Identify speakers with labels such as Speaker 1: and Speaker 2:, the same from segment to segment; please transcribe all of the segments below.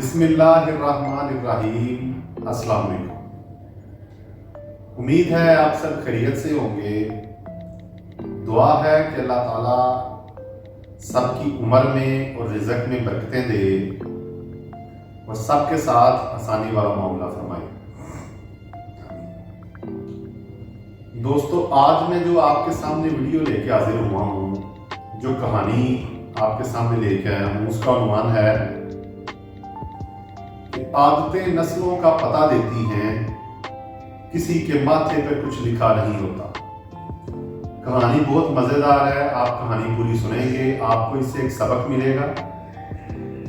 Speaker 1: بسم اللہ الرحمن الرحیم۔ السلام علیکم۔ امید ہے آپ سب خیریت سے ہوں گے۔ دعا ہے کہ اللہ تعالیٰ سب کی عمر میں اور رزق میں برکتیں دے اور سب کے ساتھ آسانی والا معاملہ فرمائے۔ دوستو، آج میں جو آپ کے سامنے ویڈیو لے کے حاضر ہوا ہوں، جو کہانی آپ کے سامنے لے کے آیا ہوں، اس کا عنوان ہے کہ عادتیں نسلوں کا پتہ دیتی ہیں، کسی کے ماتھے پہ کچھ لکھا نہیں ہوتا۔ کہانی بہت مزیدار ہے، آپ کہانی پوری سنیں گے، آپ کو اس سے ایک سبق ملے گا۔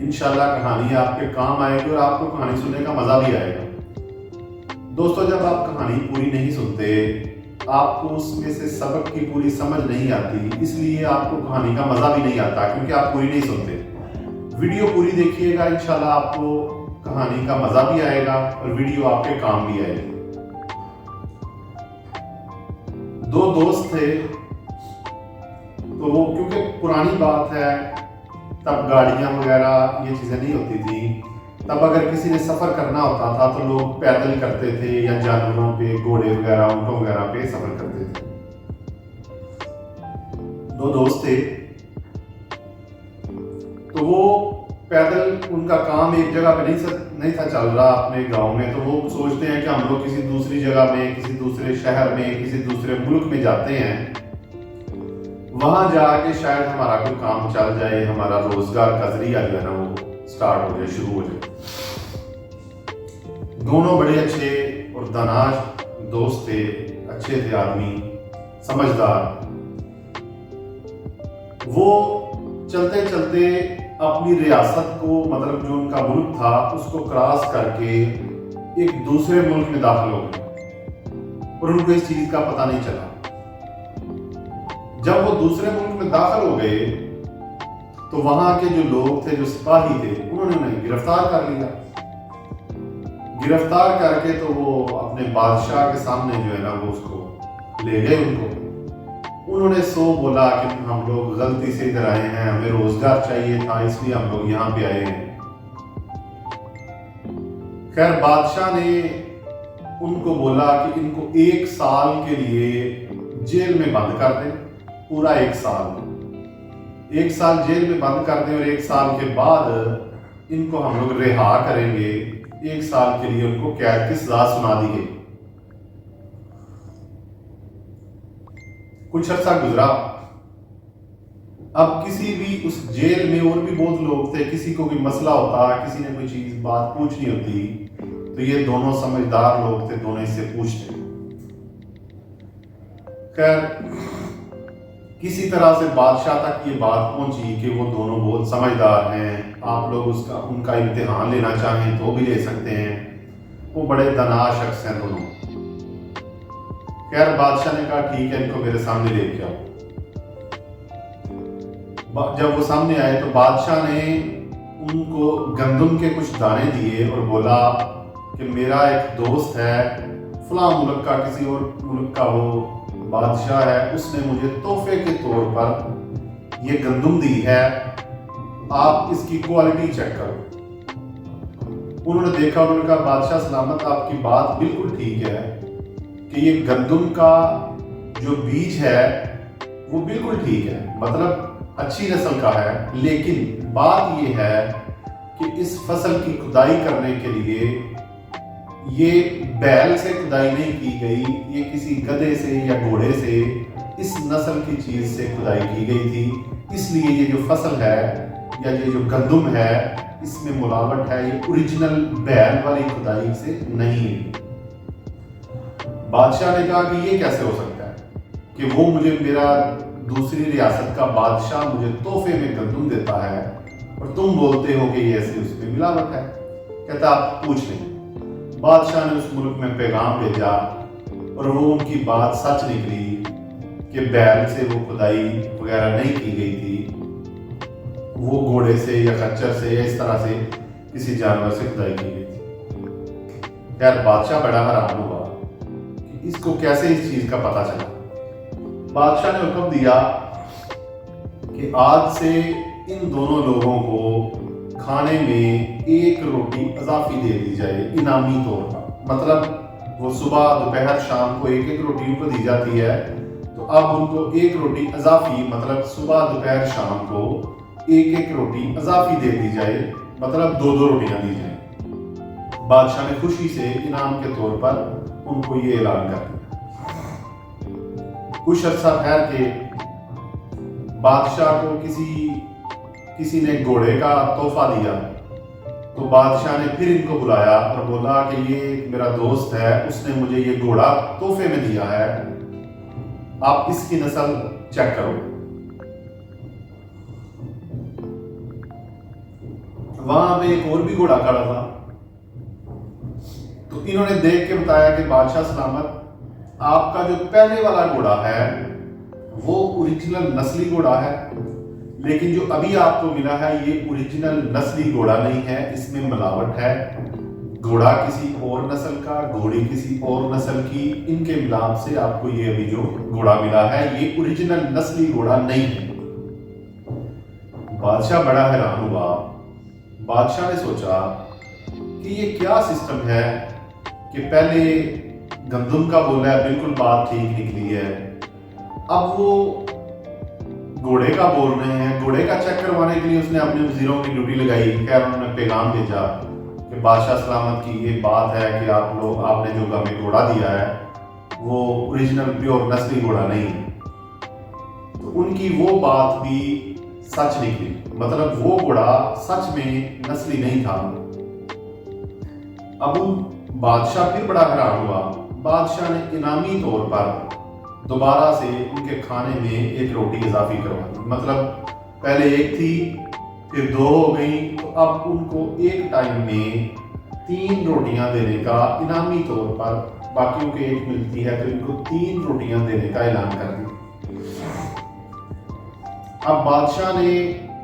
Speaker 1: انشاءاللہ کہانی آپ کے کام آئے گی اور آپ کو کہانی سننے کا مزہ بھی آئے گا۔ دوستو، جب آپ کہانی پوری نہیں سنتے، آپ کو اس میں سے سبق کی پوری سمجھ نہیں آتی، اس لیے آپ کو کہانی کا مزہ بھی نہیں آتا، کیونکہ آپ پوری نہیں سنتے۔ ویڈیو پوری دیکھیے گا، انشاءاللہ آپ کو کہانی کا مزہ بھی آئے گا اور ویڈیو آپ کے کام بھی آئے گی۔ دو دوست تھے، تو وہ کیونکہ پرانی بات ہے، تب گاڑیاں وغیرہ یہ چیزیں نہیں ہوتی تھی، تب اگر کسی نے سفر کرنا ہوتا تھا تو لوگ پیدل کرتے تھے یا جانوروں پہ، گھوڑے وغیرہ، اونٹوں وغیرہ پہ سفر کرتے تھے۔ دو دوست تھے، تو وہ پیدل، ان کا کام ایک جگہ پہ نہیں تھا چل رہا اپنے گاؤں میں، تو وہ سوچتے ہیں کہ ہم لوگ کسی دوسری جگہ میں، کسی دوسرے شہر میں، کسی دوسرے ملک میں جاتے ہیں، وہاں جا کے شاید ہمارا کوئی کام چل جائے، ہمارا روزگار کا ذریعہ جو ہے نا وہ سٹارٹ ہو جائے، شروع ہو جائے۔ دونوں بڑے اچھے اور دانش دوست تھے، اچھے تھے آدمی، سمجھدار۔ وہ چلتے چلتے اپنی ریاست کو، مطلب جو ان کا ملک تھا، اس کو کراس کر کے ایک دوسرے ملک میں داخل ہو گئے اور ان کو اس چیز کا پتہ نہیں چلا۔ جب وہ دوسرے ملک میں داخل ہو گئے تو وہاں کے جو لوگ تھے، جو سپاہی تھے، انہوں نے انہیں گرفتار کر لیا۔ گرفتار کر کے تو وہ اپنے بادشاہ کے سامنے جو ہے نا وہ اس کو لے گئے ان کو۔ انہوں نے سو بولا کہ ہم لوگ غلطی سے ادھر آئے ہیں، ہمیں روزگار چاہیے تھا، اس لیے ہم لوگ یہاں پہ آئے ہیں۔ خیر، بادشاہ نے ان کو بولا کہ ان کو 1 سال کے لیے جیل میں بند کر دیں، پورا 1 سال 1 سال جیل میں بند کر دیں، اور 1 سال کے بعد ان کو ہم لوگ رہا کریں گے۔ 1 سال کے لیے ان کو قید کی سزا سنا دی گئی۔ کچھ عرصہ گزرا، اب کسی بھی اس جیل میں اور بھی بہت لوگ تھے، کسی کو کوئی مسئلہ ہوتا، کسی نے کوئی چیز بات پوچھنی ہوتی، تو یہ دونوں سمجھدار لوگ تھے، دونوں اس سے پوچھتے۔ خیر، کسی طرح سے بادشاہ تک یہ بات پہنچی کہ وہ دونوں بہت سمجھدار ہیں، آپ لوگ ان کا امتحان لینا چاہیں تو بھی لے سکتے ہیں، وہ بڑے دانا شخص ہیں دونوں۔ خیر، بادشاہ نے کہا ٹھیک ہے، ان کو میرے سامنے لے کے آؤ۔ جب وہ سامنے آئے تو بادشاہ نے ان کو گندم کے کچھ دانے دیے اور بولا کہ میرا ایک دوست ہے فلاں ملک کا، کسی اور ملک کا وہ بادشاہ ہے، اس نے مجھے تحفے کے طور پر یہ گندم دی ہے، آپ اس کی کوالٹی چیک کرو۔ انہوں نے دیکھا، انہوں نے کہا بادشاہ سلامت، آپ کی بات بالکل ٹھیک ہے کہ یہ گندم کا جو بیج ہے وہ بالکل ٹھیک ہے، مطلب اچھی نسل کا ہے، لیکن بات یہ ہے کہ اس فصل کی کھدائی کرنے کے لیے یہ بیل سے کھدائی نہیں کی گئی، یہ کسی گدھے سے یا گھوڑے سے، اس نسل کی چیز سے کھدائی کی گئی تھی، اس لیے یہ جو فصل ہے یا یہ جو گندم ہے اس میں ملاوٹ ہے، یہ اوریجنل بیل والی کھدائی سے نہیں ہے۔ بادشاہ نے کہا کہ یہ کیسے ہو سکتا ہے کہ وہ مجھے، میرا دوسری ریاست کا بادشاہ مجھے تحفے میں گندم دیتا ہے اور تم بولتے ہو کہ یہ ایسے اس میں ملاوٹ ہے؟ کہتا آپ پوچھ لیں۔ بادشاہ نے اس ملک میں پیغام بھیجا اور وہ ان کی بات سچ نکلی کہ بیل سے وہ کھدائی وغیرہ نہیں کی گئی تھی، وہ گھوڑے سے یا خچر سے یا اس طرح سے کسی جانور سے کھدائی کی گئی تھی۔ خیر، بادشاہ بڑا حیران ہوا کہ اس کو کیسے اس چیز کا پتہ چلا۔ بادشاہ نے حکم دیا کہ آج سے ان دونوں لوگوں کو खाने में एक रोटी इजाफी दे दी जाए इनामी तौर पर। मतलब वो सुबह दोपहर शाम को एक एक रोटी उनको दी जाती है, तो अब उनको एक रोटी इजाफी, मतलब सुबह दोपहर शाम को एक एक रोटी इजाफी दे दी जाए, मतलब दो दो रोटियां दी जाए। बादशाह ने खुशी से इनाम के तौर पर उनको ये ऐलान कर दिया। कुछ अर्सा ठहर के बादशाह को किसी ने घोड़े का तोहफा दिया, तो बादशाह ने फिर इनको बुलाया और बोला कि ये मेरा दोस्त है, उसने मुझे ये घोड़ा तोहफे में दिया है, आप इसकी नस्ल चेक करो। वहां पे एक और भी घोड़ा खड़ा था, तो इन्होंने देख के बताया कि बादशाह सलामत, आपका जो पहले वाला घोड़ा है वो ओरिजिनल नस्ली घोड़ा है, लेकिन जो अभी आपको मिला है ये ओरिजिनल नस्ली घोड़ा नहीं है, इसमें मिलावट है। घोड़ा किसी और नस्ल का, घोड़ी किसी और नस्ल की, इनके मिलाप से आपको ये अभी जो घोड़ा मिला है ये ओरिजिनल नस्ली घोड़ा नहीं है। बादशाह बड़ा हैरान हुआ। बादशाह ने सोचा कि ये क्या सिस्टम है कि पहले गंदुम का बोला है, बिल्कुल बात ठीक निकली है, अब वो घोड़े का बोल रहे हैं। घोड़े का चेक करवाने के लिए उसने अपने वजीरों की ड्यूटी लगाई। खैर उन्होंने पैगाम भेजा कि बादशाह सलामत की ये बात है कि आपने जो हमें घोड़ा दिया है वो ओरिजिनल प्योर नस्ली घोड़ा नहीं है। तो उनकी वो बात भी सच निकली, मतलब वो घोड़ा सच में नस्ली नहीं था। अब बादशाह फिर बड़ा हैरान हुआ। बादशाह ने इनामी तौर पर दोबारा से उनके खाने में एक रोटी इजाफी करवा दी। मतलब पहले एक थी, फिर दो हो गई, तो अब उनको एक टाइम में 3 रोटियां देने का इनामी तौर पर, बाकियों के एक मिलती है तो इनको 3 रोटियां देने का ऐलान कर दिया। अब बादशाह ने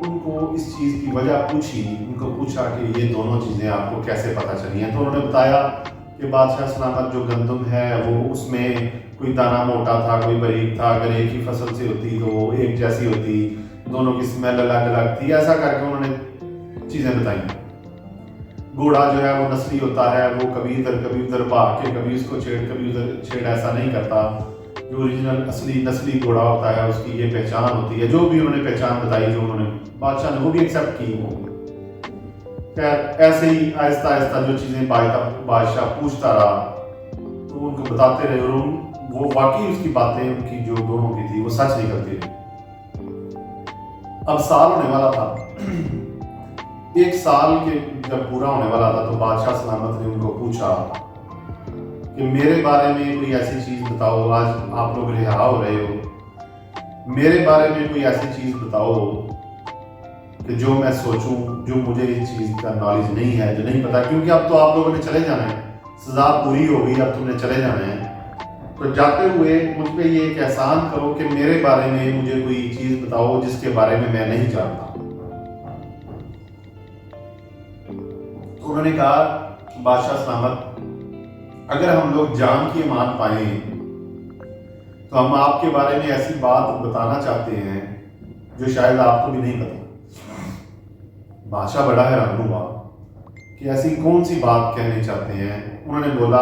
Speaker 1: उनको इस चीज की वजह पूछी। उनको पूछा कि ये दोनों चीजें आपको कैसे पता चली हैं, तो उन्होंने बताया कि बादशाह सलामत जो गंदम है वो उसमें कोई दाना मोटा था, कोई बारीक था, अगर एक ही फसल से होती तो वो एक जैसी होती, दोनों की स्मेल अलग अलग थी। ऐसा करके उन्होंने चीजें बताई। घोड़ा जो है वो नस्ली होता है, वो कभी इधर भाग के कभी उसको छेड़ कभी उधर छेड़, ऐसा नहीं करता। जो ओरिजिनल असली नस्ली घोड़ा होता है उसकी ये पहचान होती है। जो भी उन्होंने पहचान बताई, जो उन्होंने बादशाह ने वो भी एक्सेप्ट की। खैर ऐसे ही आहिस्ता आहिस्ता जो चीजें बादशाह पूछता रहा तो उनको बताते रहे, और वो वाकई उसकी बातें उनकी जो दोनों की थी वो सच निकलती रही। अब साल होने वाला था। 1 साल के जब पूरा होने वाला था तो बादशाह सलामत ने उनको पूछा कि मेरे बारे में कोई ऐसी चीज बताओ, आज आप लोग रिहा हो रहे हो, मेरे बारे में कोई ऐसी चीज बताओ कि जो मैं सोचूं, जो मुझे इस चीज का नॉलेज नहीं है, जो नहीं पता, क्योंकि अब तो आप लोगों ने चले जाना है, सजा पूरी हो गई, अब तुमने चले जाना है। तो जाते हुए मुझ पे ये एक एहसान करो कि मेरे बारे में मुझे कोई चीज बताओ जिसके बारे में मैं नहीं जानता। तो उन्होंने कहा, बादशाह सलामत, अगर हम लोग जान की मान पाए तो हम आपके बारे में ऐसी बात बताना चाहते हैं जो शायद आपको भी नहीं पता। बादशाह बड़ा हैरान हुआ कि ऐसी कौन सी बात कहने चाहते हैं। उन्होंने बोला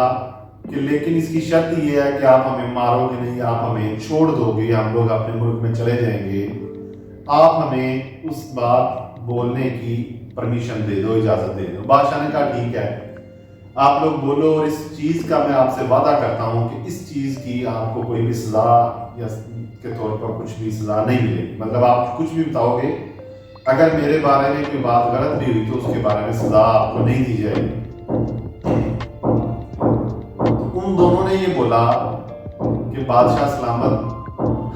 Speaker 1: कि लेकिन इसकी शर्त ये है कि आप हमें मारोगे नहीं, आप हमें छोड़ दोगे, हम लोग अपने मुल्क में चले जाएंगे, आप हमें उस बात बोलने की परमिशन दे दो, इजाजत दे दो। बादशाह ने कहा ठीक है, आप लोग बोलो, और इस चीज का मैं आपसे वादा करता हूं कि इस चीज की आपको कोई भी सजा या के तौर पर कुछ भी सजा नहीं मिलेगी। मतलब आप कुछ भी बताओगे, अगर मेरे बारे में कोई बात गलत भी हुई तो उसके बारे में सजा आपको नहीं दी जाएगी। उन दोनों ने ये बोला कि बादशाह सलामत,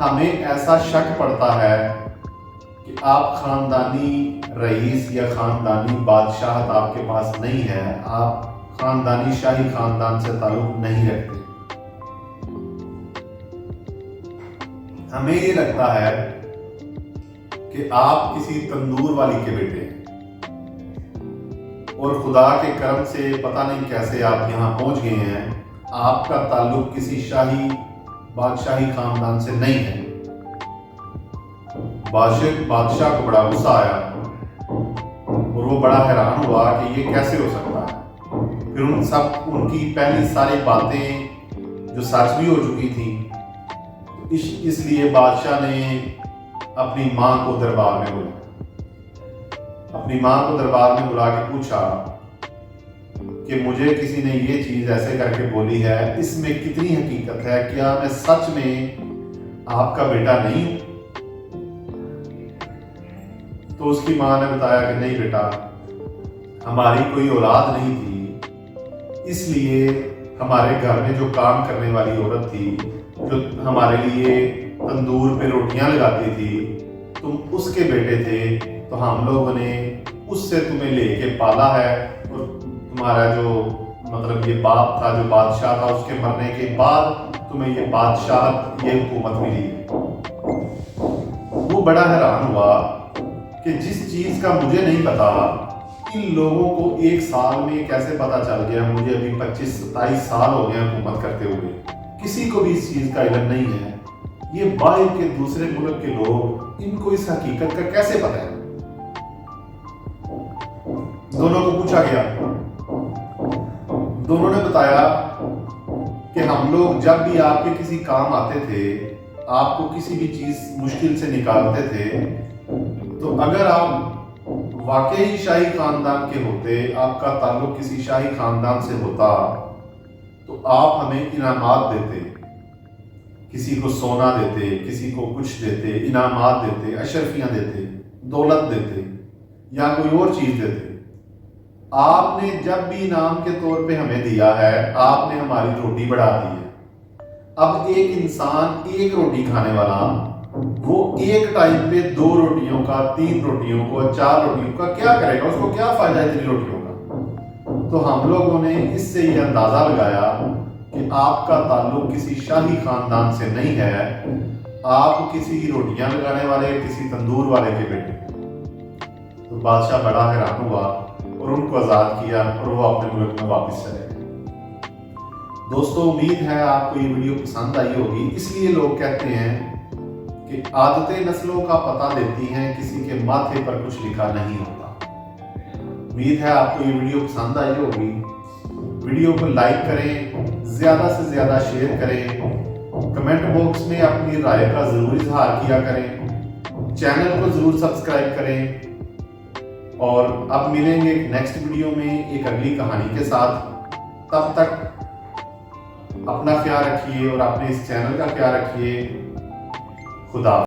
Speaker 1: हमें ऐसा शक पड़ता है कि आप खानदानी रईस या खानदानी बादशाहत आपके पास नहीं है, आप खानदानी शाही खानदान से ताल्लुक नहीं रखते। हमें ये लगता है कि आप किसी तंदूर वाली के बेटे हैं, और खुदा के करम से पता नहीं कैसे आप यहाँ पहुंच गए हैं, आपका ताल्लुक किसी शाही बादशाही खानदान से नहीं है। बादशाह को बड़ा गुस्सा आया और वो बड़ा हैरान हुआ कि ये कैसे हो सकता है। फिर उनकी पहली सारी बातें जो सच भी हो चुकी थी, इसलिए बादशाह ने अपनी माँ को दरबार में बुलाया। अपनी माँ को दरबार में बुला के पूछा कि मुझे किसी ने ये चीज ऐसे करके बोली है, इसमें कितनी हकीकत है, क्या मैं सच में आपका बेटा नहीं हूं? तो उसकी माँ ने बताया कि नहीं बेटा, हमारी कोई औलाद नहीं थी, इसलिए हमारे घर में जो काम करने वाली औरत थी, जो हमारे लिए तंदूर पे रोटियां लगाती थी, तुम उसके बेटे थे, तो हम लोगों ने उससे तुम्हें लेके पाला है। और तुम्हारा जो मतलब ये बाप था, जो बादशाह था, उसके मरने के बाद तुम्हें ये बादशाह, ये हुकूमत मिली है। वो बड़ा हैरान हुआ कि जिस चीज का मुझे नहीं पता, इन लोगों को एक साल में कैसे पता चल गया। मुझे अभी 25-27 साल हो गए हुकूमत करते हुए, किसी को भी इस चीज का इल्म नहीं है। ये बाहर के दूसरे मुल्क के लोग, इनको इस हकीकत का कैसे पता है? दोनों को पूछा गया, दोनों ने बताया कि हम लोग जब भी आपके किसी काम आते थे, आपको किसी भी चीज मुश्किल से निकालते थे, तो अगर आप वाकई शाही खानदान के होते, आपका ताल्लुक किसी शाही खानदान से होता, तो आप हमें इनामात देते, किसी को सोना देते, किसी को कुछ देते, इनामात देते, अशरफियां देते, दौलत देते या कोई और चीज देते। आपने जब भी इनाम के तौर पे हमें दिया है, आपने हमारी रोटी बढ़ा दी है। अब एक इंसान एक रोटी खाने वाला, वो एक टाइम पे 2 रोटियों का, 3 रोटियों को, 4 रोटियों का क्या करेगा? उसको क्या फायदा है इतनी रोटियों का? तो हम लोगों ने इससे ये अंदाजा लगाया कि आपका ताल्लुक किसी शाही खानदान से नहीं है, आप किसी रोटियां लगाने वाले, किसी तंदूर वाले के बेटे। तो बादशाह बड़ा हैरान हुआ और उनको आज़ाद किया और वो अपने मुल्क में वापस चले गए। दोस्तों, उम्मीद है आपको ये वीडियो पसंद आई होगी। इसलिए लोग कहते हैं कि आदतें नस्लों का पता देती हैं, किसी के माथे पर कुछ लिखा नहीं होता। उम्मीद है आपको ये वीडियो पसंद आई होगी। वीडियो को लाइक करें, ज़्यादा से ज़्यादा शेयर करें, कमेंट बॉक्स में अपनी राय का ज़रूर इजहार किया करें, चैनल को ज़रूर सब्सक्राइब करें। और अब मिलेंगे एक नेक्स्ट वीडियो में एक अगली कहानी के साथ। तब तक अपना ख्याल रखिए और अपने इस चैनल का ख्याल रखिए। खुदा।